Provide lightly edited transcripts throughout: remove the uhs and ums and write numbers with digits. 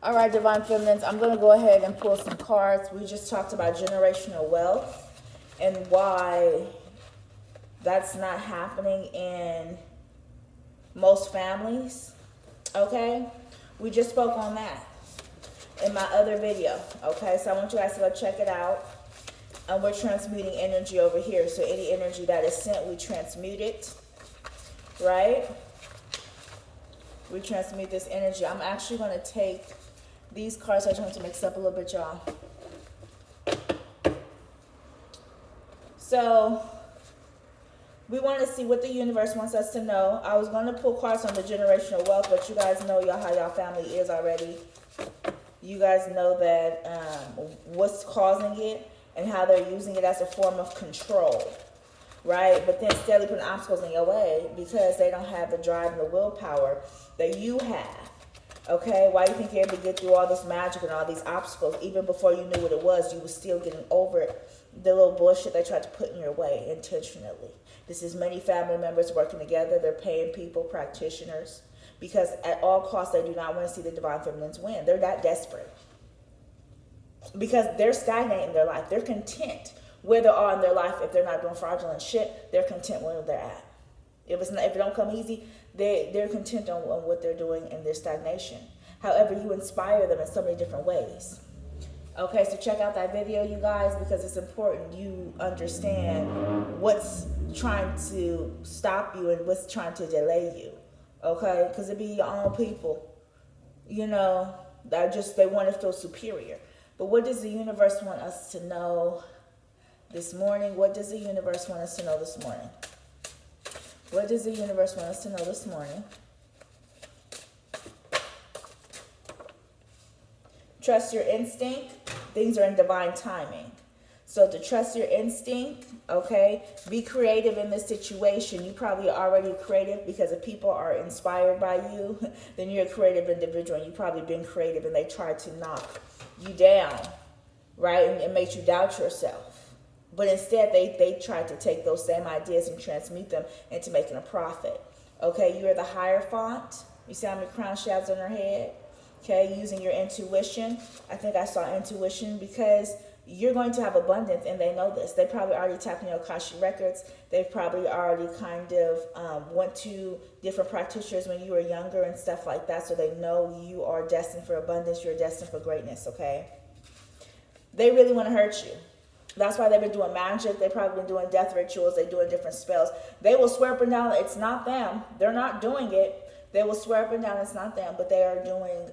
All right, Divine Feminines, I'm going to go ahead and pull some cards. We just talked about generational wealth and why that's not happening in most families, okay? We just spoke on that in my other video, okay? So I want you guys to go check it out. And we're transmuting energy over here. So any energy that is sent, we transmute it, right? We transmute this energy. I'm actually going to take these cards. I just want to mix up a little bit, y'all. So we want to see what the universe wants us to know. I was going to pull cards on the generational wealth, but you guys know y'all how y'all family is already. You guys know that what's causing it and how they're using it as a form of control, right? But then steadily putting obstacles in your way because they don't have the drive and the willpower that you have. Okay, why do you think you're able to get through all this magic and all these obstacles? Even before you knew what it was, you were still getting over the little bullshit they tried to put in your way intentionally. This is many family members working together. They're paying people, practitioners, because at all costs, they do not want to see the Divine Feminines win. They're that desperate. Because they're stagnating their life. They're content where they are in their life. If they're not doing fraudulent shit, they're content where they're at. If it don't come easy, they're content on what they're doing in their stagnation. However, you inspire them in so many different ways. Okay, so check out that video, you guys, because it's important you understand what's trying to stop you and what's trying to delay you. Okay, because it be your own people, you know, that they want to feel superior. But what does the universe want us to know this morning? What does the universe want us to know this morning? What does the universe want us to know this morning? Trust your instinct. Things are in divine timing. So to trust your instinct, okay, be creative in this situation. You probably are already creative because if people are inspired by you, then you're a creative individual and you've probably been creative and they try to knock you down, right, and it makes you doubt yourself. But instead, they try to take those same ideas and transmute them into making a profit. Okay, you're the Hierophant. You see how many crown shafts on her head? Okay, using your intuition. I think I saw intuition because you're going to have abundance, and they know this. They probably already tapped in your Akashic records. They've probably already kind of went to different practitioners when you were younger and stuff like that, so they know you are destined for abundance. You're destined for greatness, okay? They really want to hurt you. That's why they've been doing magic. They've probably been doing death rituals. They're doing different spells. They will swear up and down it's not them. They're not doing it. They will swear up and down it's not them, but they are doing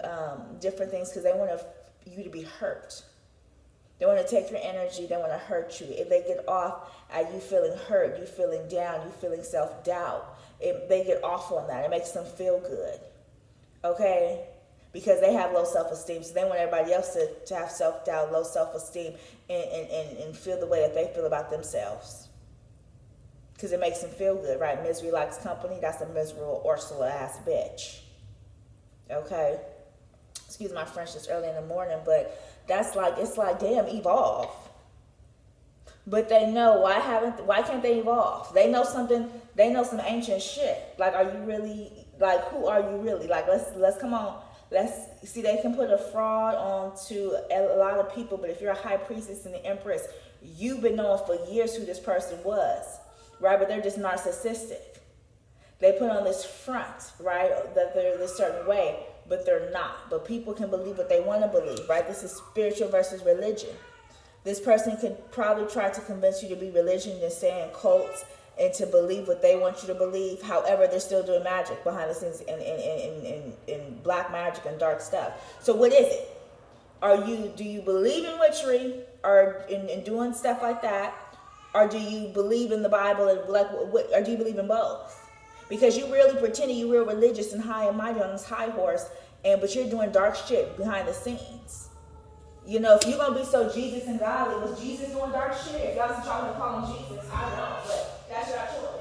different things because they want you to be hurt. They want to take your energy. They want to hurt you. If they get off at you feeling hurt, you feeling down, you feeling self-doubt, they get off on that. It makes them feel good, okay? Because they have low self-esteem. So they want everybody else to have self-doubt, low self-esteem, and feel the way that they feel about themselves. Because it makes them feel good, right? Misery likes company. That's a miserable Ursula-ass bitch. Okay? Excuse my French, it's early in the morning, but it's like, damn, evolve. But they know, why can't they evolve? They know something, they know some ancient shit. Like, are you really, like, who are you really? Like, let's come on. Let's see, they can put a fraud onto a lot of people, but if you're a high priestess and the empress, you've been knowing for years who this person was, right? But they're just narcissistic. They put on this front, right, that they're this certain way, but they're not. But people can believe what they want to believe, right? This is spiritual versus religion. This person could probably try to convince you to be religion and stay in cults and to believe what they want you to believe. However, they're still doing magic behind the scenes in black magic and dark stuff. So what is it? Do you believe in witchery or in doing stuff like that? Or do you believe in the Bible and or do you believe in both? Because you really pretending you're real religious and high and mighty on this high horse, but you're doing dark shit behind the scenes. You know, if you're going to be so Jesus and godly, was Jesus doing dark shit? If y'all trying to call him Jesus, I don't know, but that's your choice.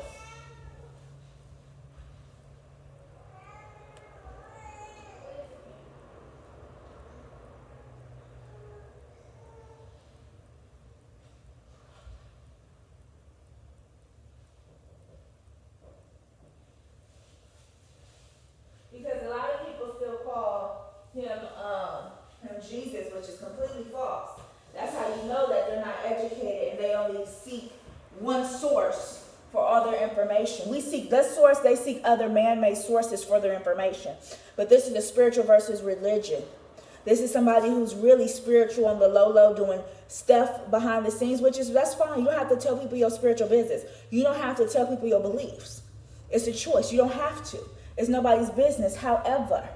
Because a lot of people still call him him Jesus, which is completely false. That's how you know that they're not educated and they only seek one source for all their information. We seek this source, they seek other man-made sources for their information. But this is the spiritual versus religion. This is somebody who's really spiritual on the low, doing stuff behind the scenes, that's fine. You don't have to tell people your spiritual business. You don't have to tell people your beliefs. It's a choice. You don't have to. It's nobody's business. However,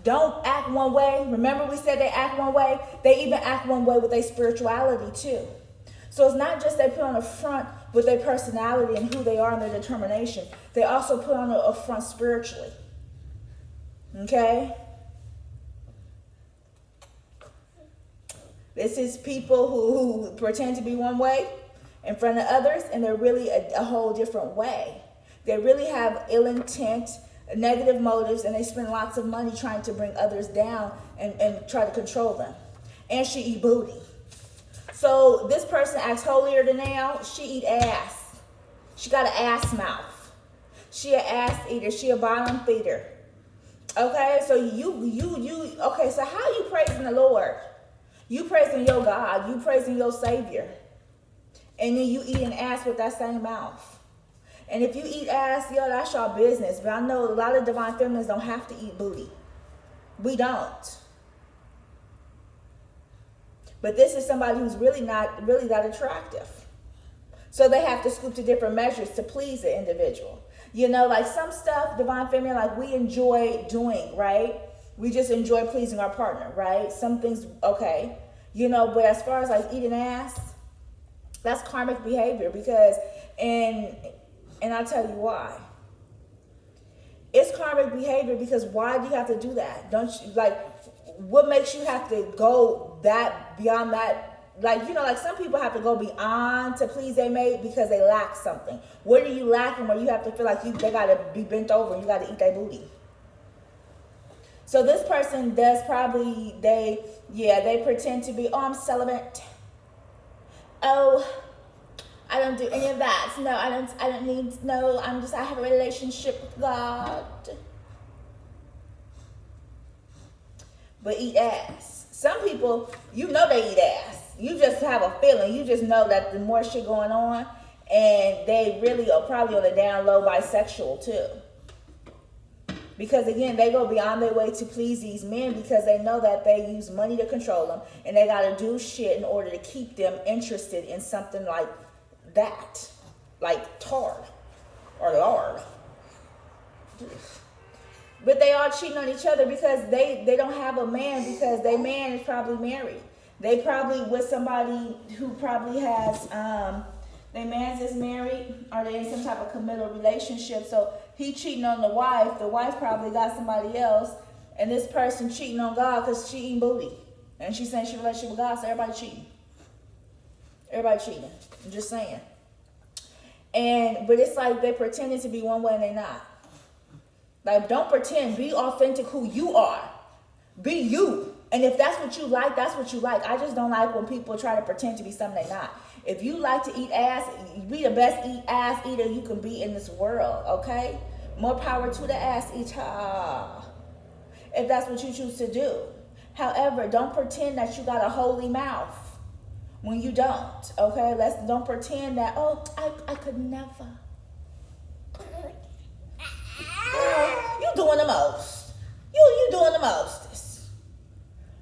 don't act one way. Remember we said they act one way? They even act one way with their spirituality too. So it's not just they put on a front with their personality and who they are and their determination. They also put on a front spiritually. Okay? This is people who pretend to be one way in front of others, and they're really a whole different way. They really have ill intent, negative motives, and they spend lots of money trying to bring others down and try to control them. And she eat booty. So this person acts holier than thou. She eat ass. She got an ass mouth. She an ass eater. She a bottom feeder. Okay, so okay, so how you praising the Lord? You praising your God. You praising your Savior. And then you eating ass with that same mouth. And if you eat ass, that's your business. But I know a lot of divine feminines don't have to eat booty. We don't. But this is somebody who's really not really that attractive. So they have to scoop to different measures to please the individual. Like some stuff, divine feminine, like we enjoy doing, right? We just enjoy pleasing our partner, right? Some things, okay. But as far as like eating ass, that's karmic behavior because, and I'll tell you why. It's karmic behavior because why do you have to do that? Don't you, what makes you have to go beyond that? Like some people have to go beyond to please their mate because they lack something. What are you lacking where you have to feel like they got to be bent over and you got to eat their booty? So this person does probably, they pretend to be, I'm celibate. Oh, I don't do any of that. No, I don't need, I have a relationship with God. But eat ass. Some people, they eat ass. You just have a feeling. You just know that the more shit going on, and they really are probably on the down low bisexual too. Because again, they go beyond their way to please these men because they know that they use money to control them, and they got to do shit in order to keep them interested in something like that, like tard or lard. But they all cheating on each other because they don't have a man because their man is probably married. They probably with somebody who probably has, their man's is married or they in some type of committal relationship. So he cheating on the wife probably got somebody else, and this person cheating on God because she eating booty. And she's saying she relationship with God, so everybody cheating. Everybody cheating. I'm just saying. But it's like they pretending to be one way and they not. Like, don't pretend. Be authentic who you are. Be you. And if that's what you like, that's what you like. I just don't like when people try to pretend to be something they're not. If you like to eat ass, be the best ass eater you can be in this world, okay? More power to the ass eater. If that's what you choose to do. However, don't pretend that you got a holy mouth when you don't, okay? Don't pretend that, I could never. Girl, you doing the most. You doing the mostest.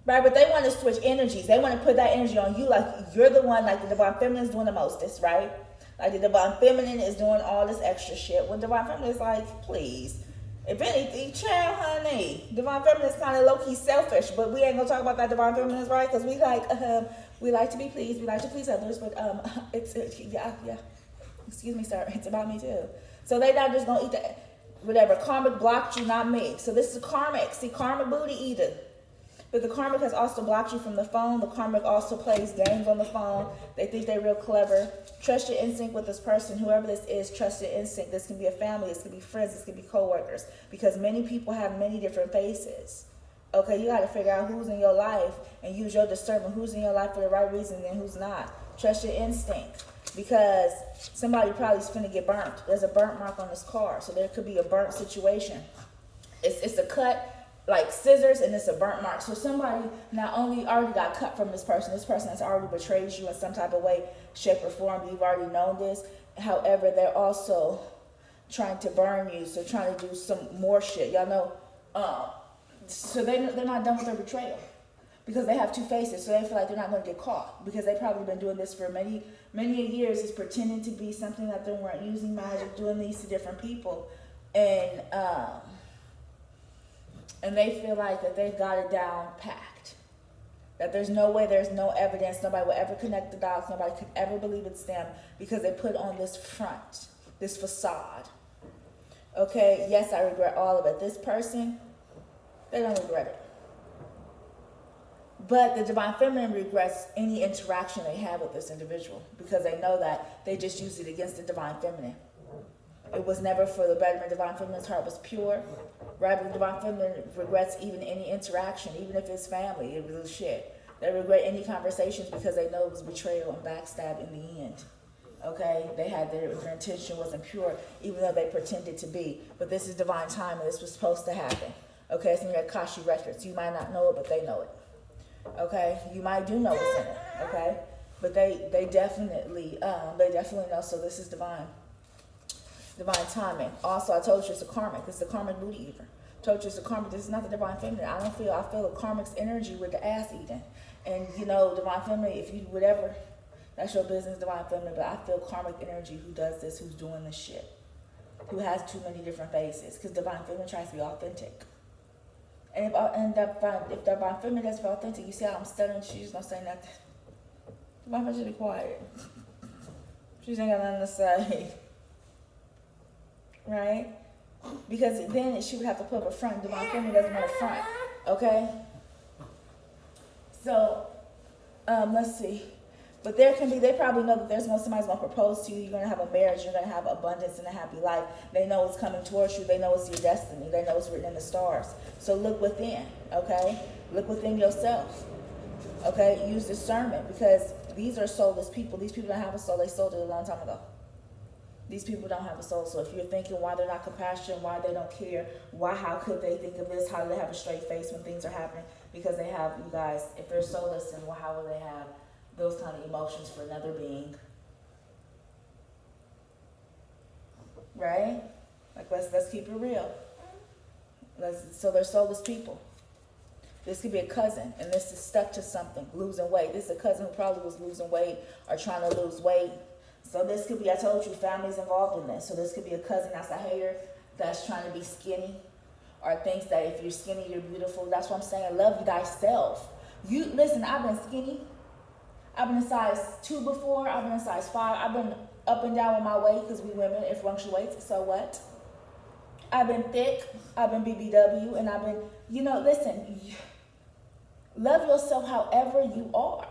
Right? But they want to switch energies. They want to put that energy on you like you're the one, like the divine feminine is doing the mostest, right? Like the divine feminine is doing all this extra shit. When divine feminine is like, please. If anything, child, honey. Divine feminine is kind of low-key selfish, but we ain't going to talk about that divine feminine, right? Because we like to be pleased. We like to please others, but yeah. Excuse me, sir. It's about me too. So they not just going to eat that. Whatever, karmic blocked you, not me. So this is karmic. See, karmic booty eater. But the karmic has also blocked you from the phone. The karmic also plays games on the phone. They think they're real clever. Trust your instinct with this person. Whoever this is, trust your instinct. This can be a family. This can be friends. This can be co-workers. Because many people have many different faces. Okay, you got to figure out who's in your life and use your discernment. Who's in your life for the right reason and who's not. Trust your instinct. Because somebody probably is finna get burnt. There's a burnt mark on this car. So there could be a burnt situation. It's a cut like scissors, and it's a burnt mark. So somebody not only already got cut from this person has already betrayed you in some type of way, shape, or form. You've already known this. However, they're also trying to burn you, so trying to do some more shit. Y'all know, so they're not done with their betrayal because they have two faces, so they feel like they're not going to get caught because they've probably been doing this for many years, is pretending to be something that they weren't, using magic, doing these to different people, and they feel like that they've got it down packed. That there's no way, there's no evidence, nobody will ever connect the dots, nobody could ever believe it's them because they put on this front, this facade. Okay, yes, I regret all of it. This person, they don't regret it. But the Divine Feminine regrets any interaction they have with this individual because they know that they just used it against the Divine Feminine. It was never for the betterment. Divine Feminine's heart was pure, right? But the Divine Feminine regrets even any interaction, even if it's family, it was shit. They regret any conversations because they know it was betrayal and backstab in the end. Okay? They had their intention wasn't pure, even though they pretended to be. But this is divine time, and this was supposed to happen. Okay? It's in your Akashic records. You might not know it, but they know it. Okay? You might do know what's in it. Okay? But they definitely know. So this is divine timing. Also, I told you it's a karmic. It's the karmic booty eater. I told you it's a karmic. This is not the Divine Feminine. I feel the karmic's energy with the ass eating. And you know, Divine Feminine, if you whatever, that's your business, Divine Feminine. But I feel karmic energy who does this, who's doing this shit, who has too many different faces. Because Divine Feminine tries to be authentic. And if Divine Feminine doesn't feel authentic, you see how I'm stuttering? She's not saying nothing. Divine Feminine should be quiet. She's ain't got nothing to say. Right? Because then she would have to put up a front. Divine Feminine doesn't want a front. Okay? So, let's see. But they probably know that somebody's going to propose to you. You're going to have a marriage. You're going to have abundance and a happy life. They know it's coming towards you. They know it's your destiny. They know it's written in the stars. So look within, okay? Look within yourself, okay? Use discernment because these are soulless people. These people don't have a soul. They sold it a long time ago. These people don't have a soul. So if you're thinking why they're not compassionate, why they don't care, how could they think of this, how do they have a straight face when things are happening? Because they have, you guys, if they're soulless, then how will they have those kind of emotions for another being? Right? Like, let's keep it real. So they're soulless people. This could be a cousin, and this is stuck to something, losing weight. This is a cousin who probably was losing weight or trying to lose weight. So this could be, I told you, families involved in this. So this could be a cousin that's a hater, that's trying to be skinny, or thinks that if you're skinny, you're beautiful. That's what I'm saying. Love thyself. Listen, I've been skinny. I've been a size 2 before. I've been a size 5. I've been up and down with my weight because we women, it fluctuates. So what? I've been thick. I've been BBW. And I've been, listen. Love yourself however you are.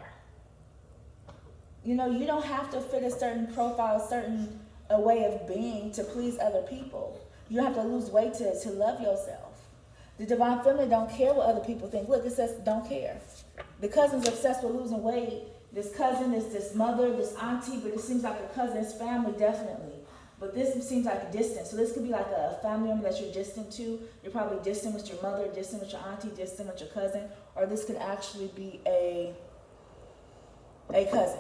You don't have to fit a certain profile, a way of being to please other people. You don't have to lose weight to love yourself. The Divine Feminine don't care what other people think. Look, it says don't care. The cousin's obsessed with losing weight. This cousin is this mother, this auntie, but it seems like a cousin's family, definitely. But this seems like distant. So this could be like a family member that you're distant to. You're probably distant with your mother, distant with your auntie, distant with your cousin. Or this could actually be a cousin.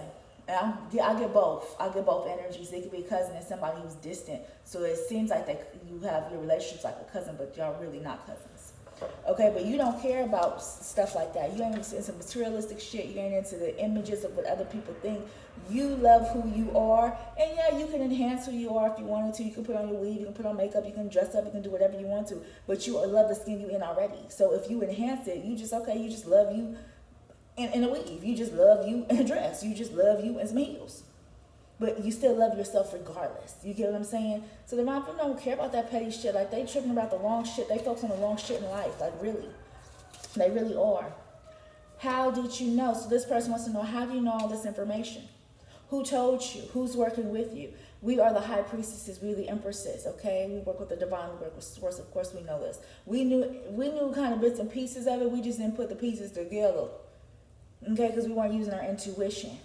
And I get both. I get both energies. It could be a cousin and somebody who's distant. So it seems like you have your relationships like a cousin, but y'all really not cousins. Okay, but you don't care about stuff like that. You ain't into materialistic shit. You ain't into the images of what other people think. You love who you are. And yeah, you can enhance who you are if you wanted to. You can put on your weave. You can put on makeup. You can dress up. You can do whatever you want to. But you love the skin you in already. So if you enhance it, you just love you in a weave. You just love you in a dress. You just love you in some heels. But you still love yourself regardless. You get what I'm saying? So the Divine Feminine don't care about that petty shit. Like, they tripping about the wrong shit. They focus on the wrong shit in life. Like, really. They really are. How did you know? So this person wants to know, how do you know all this information? Who told you? Who's working with you? We are the high priestesses. We're the empresses, okay? We work with the divine. We work with source. Of course, we know this. We knew kind of bits and pieces of it. We just didn't put the pieces together, okay? Because we weren't using our intuition.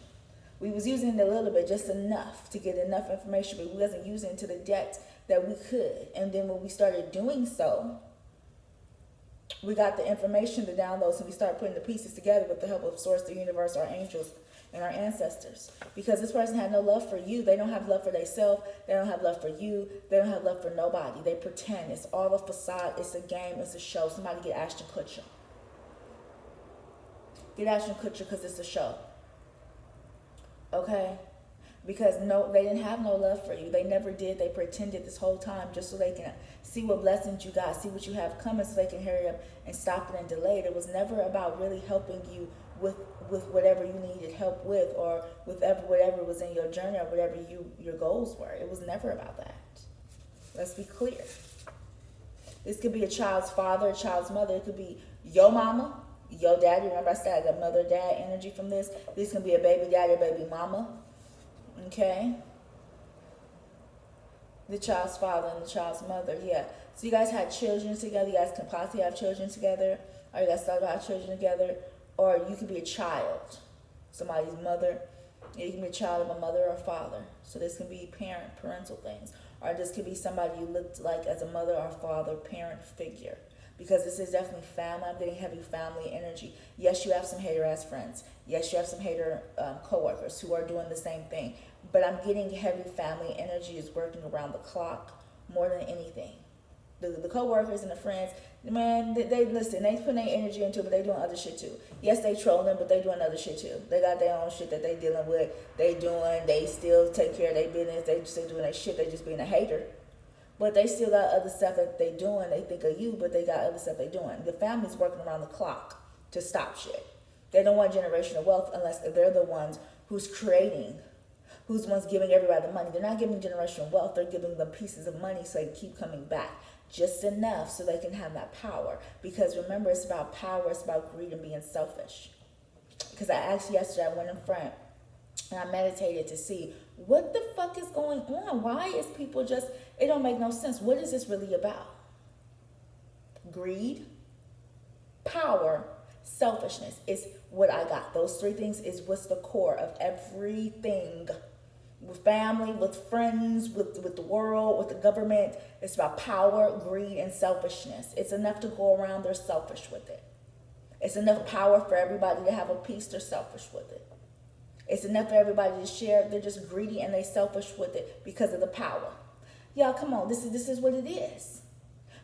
We was using it a little bit, just enough to get enough information, but we wasn't using it to the depth that we could. And then when we started doing so, we got the information, the downloads, and we start putting the pieces together with the help of source, the universe, our angels, and our ancestors. Because this person had no love for you. They don't have love for themselves. They don't have love for you. They don't have love for nobody. They pretend. It's all a facade. It's a game. It's a show. Somebody get Ashton Kutcher. Get Ashton Kutcher because it's a show. Okay? Because no, they didn't have no love for you. They never did. They pretended this whole time just so they can see what blessings you got, see what you have coming so they can hurry up and stop it and delay it. It was never about really helping you with whatever you needed help with, or with whatever was in your journey, or whatever your goals were. It was never about that. Let's be clear. This could be a child's father, a child's mother. It could be your mama, your daddy. Remember I said the mother-dad energy from this. This can be a baby daddy or baby mama. Okay? The child's father and the child's mother, yeah. So you guys had children together. You guys can possibly have children together. Or you guys thought about children together. Or you could be a child. Somebody's mother. You can be a child of a mother or father. So this can be parental things. Or this could be somebody you looked like as a mother or father, parent figure. Because this is definitely family. I'm getting heavy family energy. Yes, you have some hater-ass friends. Yes, you have some hater co-workers who are doing the same thing. But I'm getting heavy family energy is working around the clock more than anything. The co-workers and the friends, man, they listen. They put their energy into it, but they doing other shit too. Yes, they trolling, but they doing other shit too. They got their own shit that they dealing with. They still take care of their business. They still doing their shit. They just being a hater. But they still got other stuff that they doing. They think of you, but they got other stuff they doing. The family's working around the clock to stop shit. They don't want generational wealth unless they're the ones who's creating, who's the ones giving everybody the money. They're not giving generational wealth. They're giving them pieces of money so they can keep coming back. Just enough so they can have that power. Because remember, it's about power. It's about greed and being selfish. Because I asked yesterday, I went in front and I meditated to see what the fuck is going on. Why is people just, it don't make no sense. What is this really about? Greed, power, selfishness is what I got. Those three things is what's the core of everything. With family, with friends, with the world, with the government. It's about power, greed, and selfishness. It's enough to go around, they're selfish with it. It's enough power for everybody to have a piece, they're selfish with it. It's enough for everybody to share, they're just greedy and they selfish with it because of the power. Y'all, come on, this is what it is.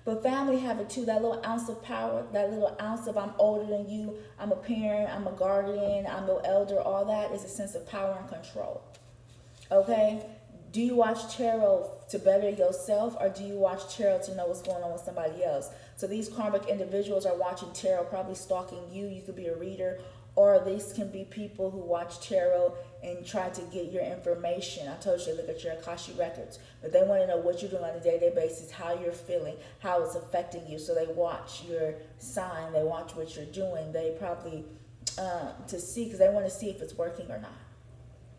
But family have it too, that little ounce of power, that little ounce of I'm older than you, I'm a parent, I'm a guardian, I'm the elder, all that is a sense of power and control. Okay? Do you watch tarot to better yourself, or do you watch tarot to know what's going on with somebody else? So these karmic individuals are watching tarot, probably stalking you. You could be a reader, or these can be people who watch tarot and try to get your information. I told you, look at your Akashic records. But they want to know what you're doing on a day-to-day basis, how you're feeling, how it's affecting you. So they watch your sign. They watch what you're doing. They probably, to see, because they want to see if it's working or not.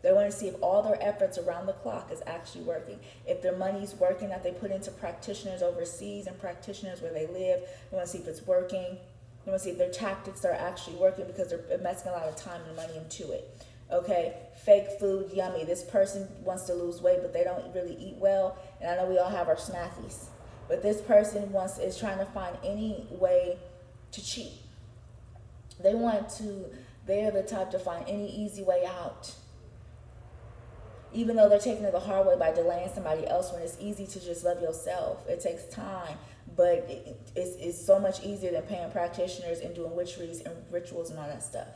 They want to see if all their efforts around the clock is actually working. If their money's working that they put into practitioners overseas and practitioners where they live, they want to see if it's working. They want to see if their tactics are actually working because they're investing a lot of time and money into it. Okay, fake food, yummy. This person wants to lose weight, but they don't really eat well. And I know we all have our snackies. But this person is trying to find any way to cheat. They're the type to find any easy way out. Even though they're taking it the hard way by delaying somebody else when it's easy to just love yourself. It takes time, but it's so much easier than paying practitioners and doing witcheries and rituals and all that stuff.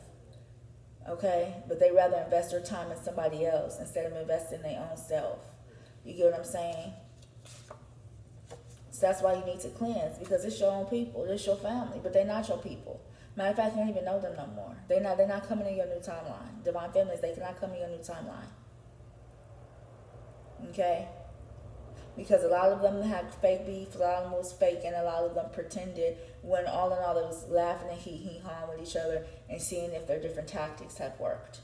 Okay? But they rather invest their time in somebody else instead of investing in their own self. You get what I'm saying? So that's why you need to cleanse, because it's your own people. It's your family, but they're not your people. Matter of fact, you don't even know them no more. They're not coming in your new timeline. Divine families, they cannot come in your new timeline. Okay? Because a lot of them had fake beef, a lot of them was fake, and a lot of them pretended, when all in all it was laughing and hee-hee-hawing with each other and seeing if their different tactics have worked.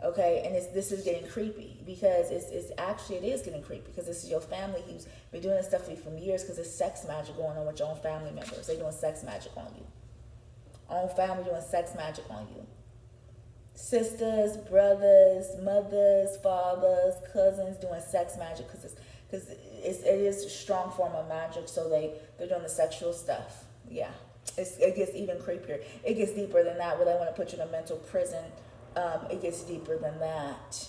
Okay? And this is getting creepy, because it is getting creepy, because this is your family who's been doing this stuff for you for years, because there's sex magic going on with your own family members. They're doing sex magic on you. Own family doing sex magic on you. Sisters, brothers, mothers, fathers, cousins doing sex magic because it is a strong form of magic. So they're doing the sexual stuff. Yeah. It gets even creepier. It gets deeper than that, where they want to put you in a mental prison. It gets deeper than that.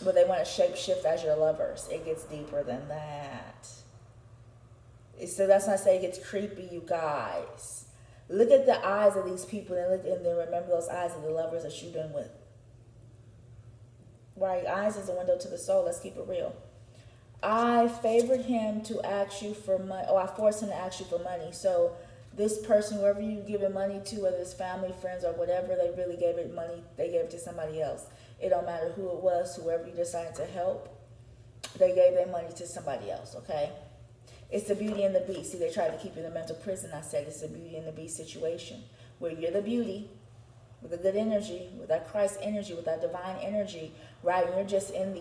But they want to shape shift as your lovers. It gets deeper than that. So that's not saying it gets creepy, you guys. Look at the eyes of these people and then remember those eyes of the lovers that you've been with. Right? Eyes is a window to the soul. Let's keep it real. I favored him to ask you for money. Oh, I forced him to ask you for money. So this person, whoever you giving money to, whether it's family, friends, or whatever, they really gave it money. They gave it to somebody else. It don't matter who it was, whoever you decided to help, they gave their money to somebody else, okay? It's the Beauty and the Beast. See, they tried to keep you in a mental prison. I said it's the Beauty and the Beast situation, where you're the beauty with a good energy, with that Christ energy, with that divine energy, right? And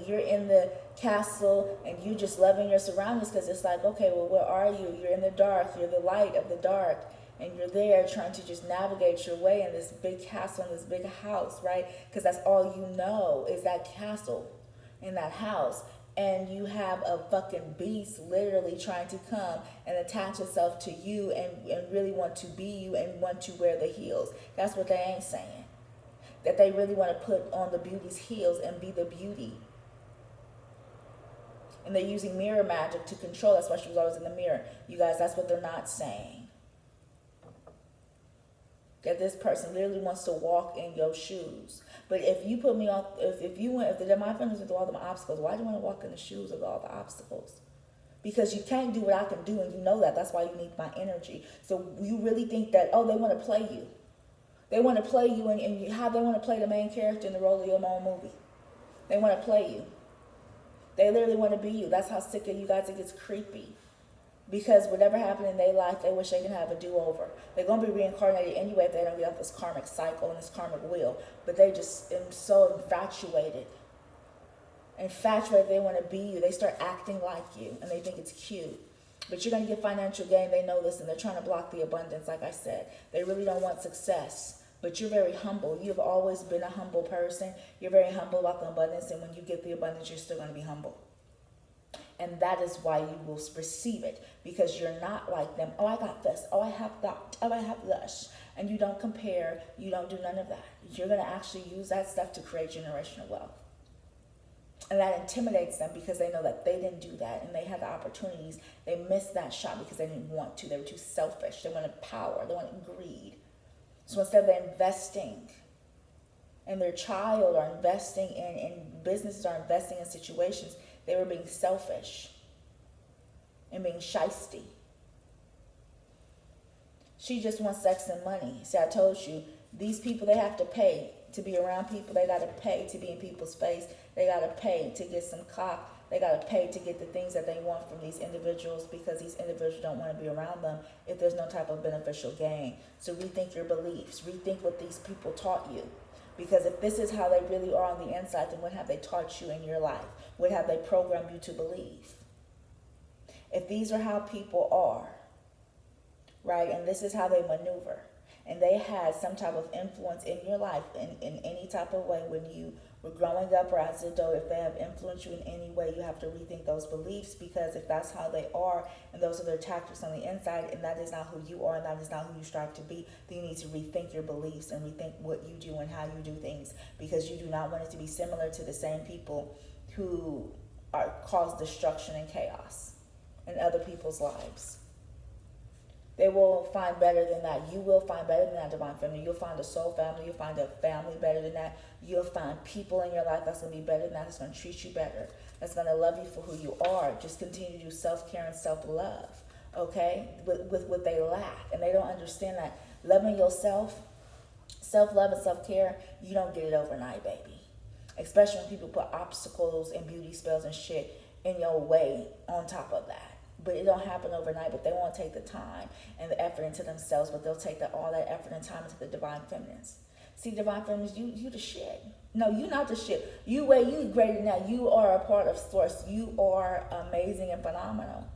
you're in the castle, and you just loving your surroundings, because it's like, okay, well, where are you? You're in the dark. You're the light of the dark. And you're there trying to just navigate your way in this big castle, in this big house, right? Because that's all you know is that castle in that house. And you have a fucking beast literally trying to come and attach itself to you and really want to be you and want to wear the heels. That's what they ain't saying. That they really want to put on the beauty's heels and be the beauty. And they're using mirror magic to control. That's why she was always in the mirror. You guys, that's what they're not saying. That this person literally wants to walk in your shoes. But if you put me on, if the divine feminine went through all the obstacles, why do you want to walk in the shoes of all the obstacles? Because you can't do what I can do, and you know that. That's why you need my energy. So you really think that, oh, they want to play you. They want to play you, and how they want to play the main character in the role of your own movie. They want to play you. They literally want to be you. That's how sick of you guys it gets creepy. Because whatever happened in their life, they wish they can have a do-over. They're going to be reincarnated anyway if they don't get off this karmic cycle and this karmic wheel. But they just are so infatuated. They want to be you. They start acting like you, and they think it's cute. But you're going to get financial gain. They know this, and they're trying to block the abundance, like I said. They really don't want success. But you're very humble. You've always been a humble person. You're very humble about the abundance, and when you get the abundance, you're still going to be humble. And that is why you will receive it, because you're not like them. Oh, I got this. Oh, I have that. Oh, I have this. And you don't compare. You don't do none of that. You're going to actually use that stuff to create generational wealth. And that intimidates them because they know that they didn't do that and they had the opportunities. They missed that shot because they didn't want to. They were too selfish. They wanted power. They wanted greed. So instead of investing in their child or investing in businesses or investing in situations, they were being selfish and being shysty. She just wants sex and money. See, I told you, these people, they have to pay to be around people. They got to pay to be in people's face. They got to pay to get some cock. They got to pay to get the things that they want from these individuals, because these individuals don't want to be around them if there's no type of beneficial gain. So rethink your beliefs. Rethink what these people taught you. Because if this is how they really are on the inside, then what have they taught you in your life? What have they programmed you to believe? If these are how people are, right, and this is how they maneuver, and they had some type of influence in your life in any type of way when you were growing up or as an adult, if they have influenced you in any way, you have to rethink those beliefs, because if that's how they are and those are their tactics on the inside, and that is not who you are and that is not who you strive to be, then you need to rethink your beliefs and rethink what you do and how you do things, because you do not want it to be similar to the same people who cause destruction and chaos in other people's lives. They will find better than that. You will find better than that, divine feminine. You'll find a soul family. You'll find a family better than that. You'll find people in your life that's going to be better than that. That's going to treat you better. That's going to love you for who you are. Just continue to do self-care and self-love, okay, with what they lack. And they don't understand that loving yourself, self-love and self-care, you don't get it overnight, baby. Especially when people put obstacles and beauty spells and shit in your way on top of that. But it don't happen overnight, but they won't take the time and the effort into themselves, but they'll take all that effort and time into the divine feminines. See, divine feminines, you the shit. No, you not the shit. You greater than that. You are a part of source. You are amazing and phenomenal.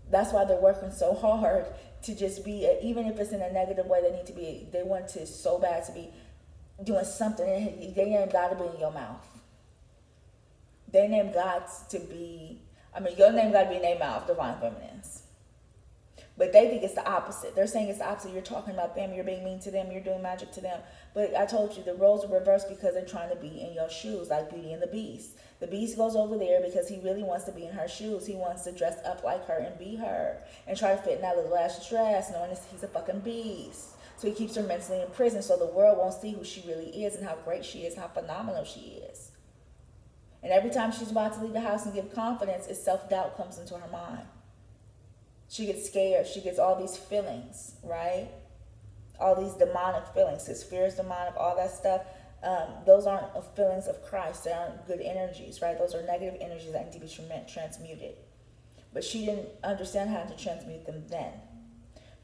That's why they're working so hard to just be, even if it's in a negative way, they want to so bad to be doing something. They name God to be in your mouth. They name God to be, your name got to be in their mouth, divine feminines. But they think it's the opposite. They're saying it's the opposite. You're talking about them. You're being mean to them. You're doing magic to them. But I told you, the roles are reversed because they're trying to be in your shoes, like Beauty and the Beast. The Beast goes over there because he really wants to be in her shoes. He wants to dress up like her and be her and try to fit in that little ass dress, knowing he's a fucking beast. So he keeps her mentally in prison so the world won't see who she really is and how great she is and how phenomenal she is. And every time she's about to leave the house and give confidence, it's self-doubt comes into her mind. She gets scared. She gets all these feelings, right? All these demonic feelings. His fear is demonic, all that stuff. Those aren't feelings of Christ. They aren't good energies, right? Those are negative energies that need to be transmuted. But she didn't understand how to transmute them then,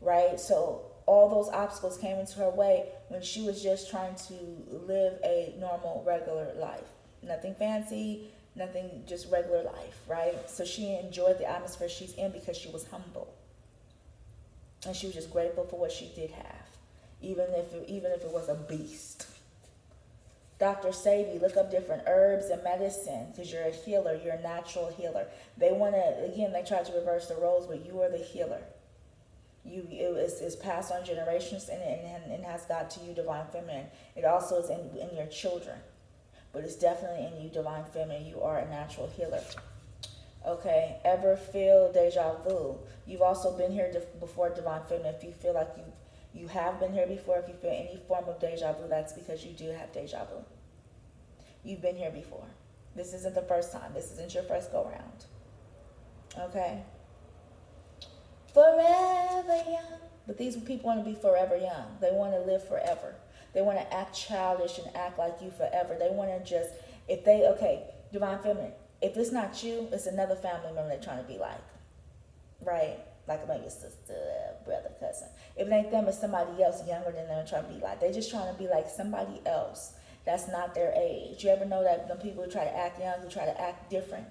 right? So all those obstacles came into her way when she was just trying to live a normal, regular life. Nothing fancy, nothing, just regular life, right? So she enjoyed the atmosphere she's in because she was humble. And she was just grateful for what she did have, even if it was a beast. Dr. Sebi, look up different herbs and medicine because you're a healer. You're a natural healer. They tried to reverse the roles, but you are the healer. It's passed on generations and has got to you, Divine Feminine. It also is in your children. But it's definitely in you, Divine Feminine. You are a natural healer. Okay. Ever feel deja vu? You've also been here before, Divine Feminine. If you feel like you have been here before, if you feel any form of deja vu, that's because you do have deja vu. You've been here before. This isn't the first time. This isn't your first go round. Okay. Forever young. But these people want to be forever young. They want to live forever. They want to act childish and act like you forever. They want to just, Divine Feminine, if it's not you, it's another family member they're trying to be like. Right? Like maybe your sister, brother, cousin. If it ain't them, it's somebody else younger than them and trying to be like. They're just trying to be like somebody else that's not their age. You ever know that the people who try to act young, who try to act different,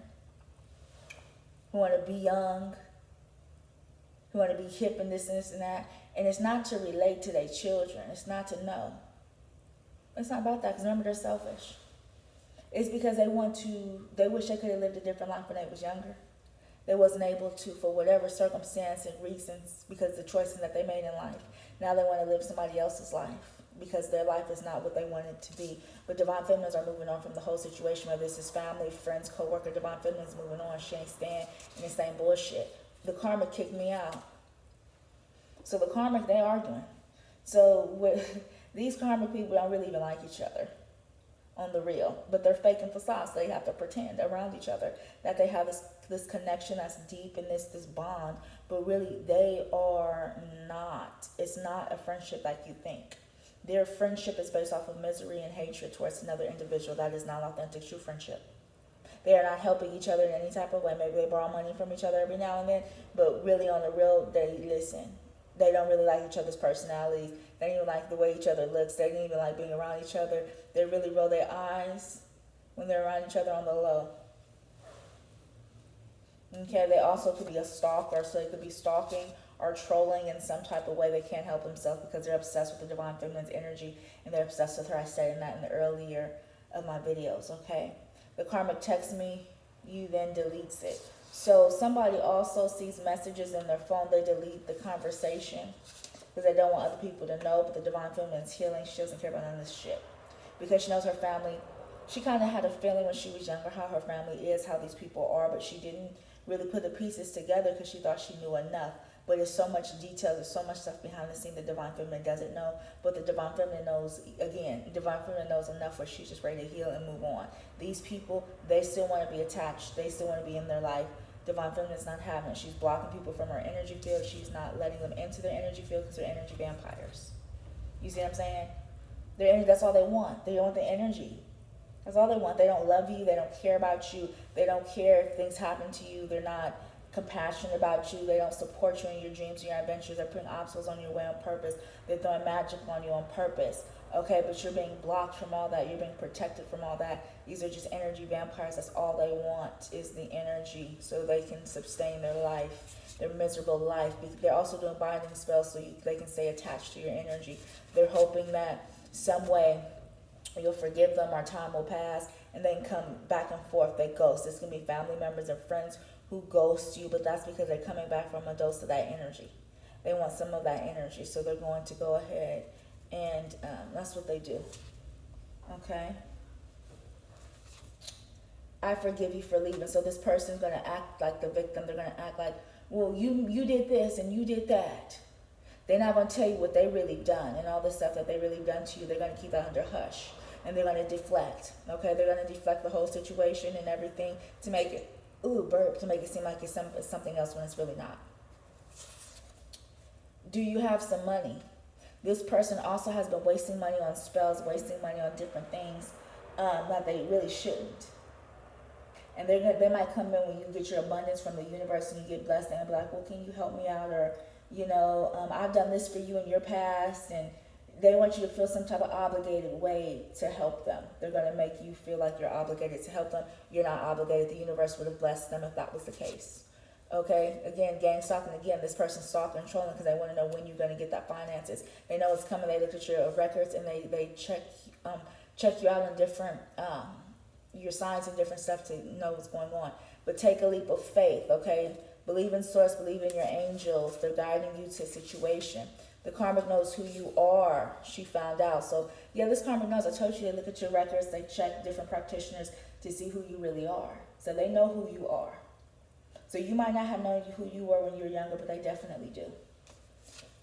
who want to be young, who want to be hip and this and that. And it's not to relate to their children. It's not to know. It's not about that, because remember, they're selfish. It's because they wish they could have lived a different life when they was younger. They wasn't able to for whatever circumstance and reasons because of the choices that they made in life. Now they want to live somebody else's life because their life is not what they want it to be. But Divine Feminines are moving on from the whole situation, whether it's his family, friends, co-worker. Divine Feminines moving on. She ain't staying in the same bullshit. The karma kicked me out. So the karmic, they arguing. So these karmic people don't really even like each other on the real, but they're faking facades. They have to pretend around each other that they have this connection that's deep in this bond, but really they are not. It's not a friendship like you think. Their friendship is based off of misery and hatred towards another individual. That is not authentic, true friendship. They are not helping each other in any type of way. Maybe they borrow money from each other every now and then, but really on the real, they listen. They don't really like each other's personalities. They don't even like the way each other looks. They don't even like being around each other. They really roll their eyes when they're around each other on the low. Okay, they also could be a stalker, so they could be stalking or trolling in some type of way. They can't help themselves because they're obsessed with the Divine Feminine's energy, and they're obsessed with her. I said that in the earlier of my videos, okay? The karmic texts me, you then deletes it. So somebody also sees messages in their phone, they delete the conversation because they don't want other people to know, but the Divine Feminine is healing. She doesn't care about none of this shit because she knows her family. She kind of had a feeling when she was younger how her family is, how these people are, but she didn't really put the pieces together because she thought she knew enough. But there's so much detail, there's so much stuff behind the scene the Divine Feminine doesn't know. But the Divine Feminine knows, again, Divine Feminine knows enough where she's just ready to heal and move on. These people, they still want to be attached. They still want to be in their life. Divine Feminine is not having it. She's blocking people from her energy field. She's not letting them into their energy field because they're energy vampires. You see what I'm saying? Their energy, that's all they want. They want the energy. That's all they want. They don't love you. They don't care about you. They don't care if things happen to you. They're not compassionate about you. They don't support you in your dreams and your adventures. They're putting obstacles on your way on purpose. They're throwing magic on you on purpose. Okay, but you're being blocked from all that. You're being protected from all that. These are just energy vampires. That's all they want is the energy so they can sustain their life, their miserable life. They're also doing binding spells so they can stay attached to your energy. They're hoping that some way you'll forgive them or time will pass and then come back and forth. They ghost. This can be family members and friends who ghost you, but that's because they're coming back from a dose of that energy. They want some of that energy. So they're going to go ahead and that's what they do. Okay. I forgive you for leaving. So this person's going to act like the victim. They're going to act like, well, you did this and you did that. They're not going to tell you what they really done and all the stuff that they really done to you. They're going to keep that under hush. And they're going to deflect. Okay, they're going to deflect the whole situation and everything to make it, to make it seem like it's something else when it's really not. Do you have some money? This person also has been wasting money on spells, wasting money on different things that they really shouldn't. And they might come in when you get your abundance from the universe and you get blessed and be like, well, can you help me out? Or, I've done this for you in your past. And they want you to feel some type of obligated way to help them. They're going to make you feel like you're obligated to help them. You're not obligated. The universe would have blessed them if that was the case. Okay, again, gang stalking. Again, this person's stalking and trolling because they want to know when you're going to get that finances. They know it's coming. They look at your records and they check you out on different your signs and different stuff to know what's going on. But take a leap of faith. Okay, believe in source. Believe in your angels. They're guiding you to a situation. The karmic knows who you are. She found out. So yeah, this karmic knows. I told you they look at your records. They check different practitioners to see who you really are. So they know who you are. So you might not have known who you were when you were younger, but they definitely do.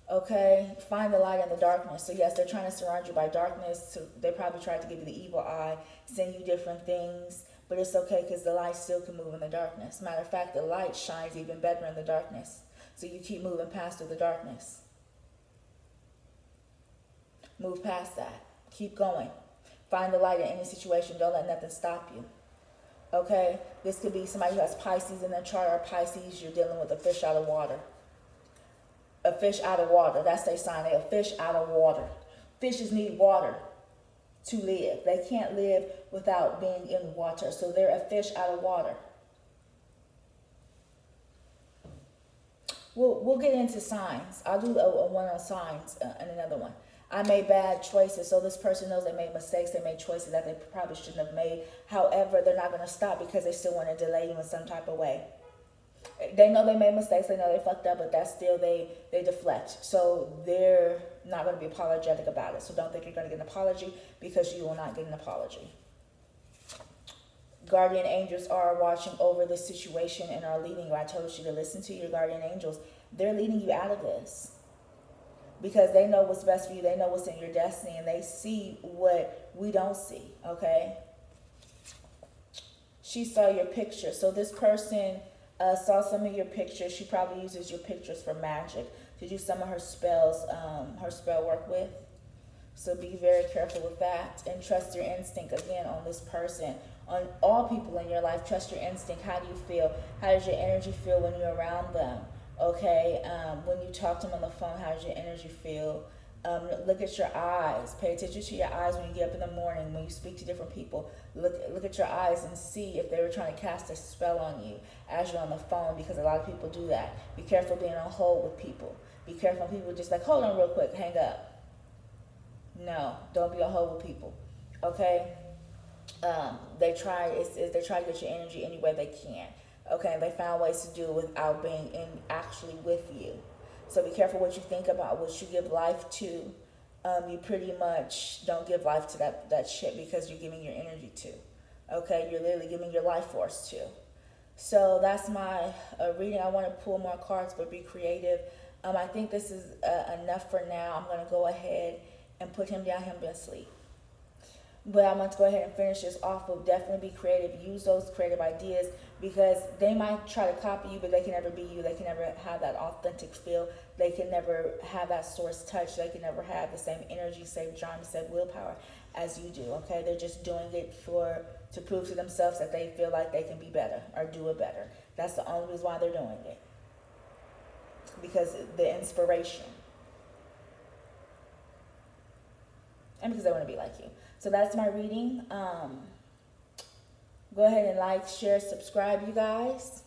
Okay, find the light in the darkness. So yes, they're trying to surround you by darkness. So they probably tried to give you the evil eye, send you different things, but it's okay because the light still can move in the darkness. Matter of fact, the light shines even better in the darkness. So you keep moving past through the darkness. Move past that. Keep going. Find the light in any situation. Don't let nothing stop you. Okay, this could be somebody who has Pisces in their chart, or Pisces, you're dealing with a fish out of water. A fish out of water, that's their sign. They're a fish out of water. Fishes need water to live. They can't live without being in water. So they're a fish out of water. We'll get into signs. I'll do a one on signs and another one. I made bad choices. So this person knows they made mistakes. They made choices that they probably shouldn't have made. However, they're not going to stop because they still want to delay you in some type of way. They know they made mistakes. They know they fucked up, but that's still they deflect. So they're not going to be apologetic about it. So don't think you're going to get an apology because you will not get an apology. Guardian angels are watching over this situation and are leading you. I told you to listen to your guardian angels. They're leading you out of this. Because they know what's best for you. They know what's in your destiny. And they see what we don't see. Okay? She saw your picture. So this person saw some of your pictures. She probably uses your pictures for magic. To do some of her spells, her spell work with. So be very careful with that. And trust your instinct again on this person. On all people in your life, trust your instinct. How do you feel? How does your energy feel when you're around them? Okay, when you talk to them on the phone, how does your energy feel? Look at your eyes. Pay attention to your eyes when you get up in the morning, when you speak to different people. Look at your eyes and see if they were trying to cast a spell on you as you're on the phone, because a lot of people do that. Be careful being on hold with people. Be careful when people just like, hold on real quick, hang up. No, don't be on hold with people. Okay? They try to get your energy any way they can. Okay, they found ways to do it without being actually with you. So be careful what you think about, what you give life to. You pretty much don't give life to that shit because you're giving your energy to. Okay, you're literally giving your life force to. So that's my reading. I want to pull more cards, but be creative. I think this is enough for now. I'm going to go ahead and put him down. Him to sleep. But I'm going to go ahead and finish this off. But definitely be creative. Use those creative ideas, because they might try to copy you, but they can never be you. They can never have that authentic feel. They can never have that source touch. They can never have the same energy, same charm, same willpower as you do. Okay, they're just doing it to prove to themselves that they feel like they can be better or do it better. That's the only reason why they're doing it, because the inspiration, and because they want to be like you. So that's my reading. Go ahead and like, share, subscribe, you guys.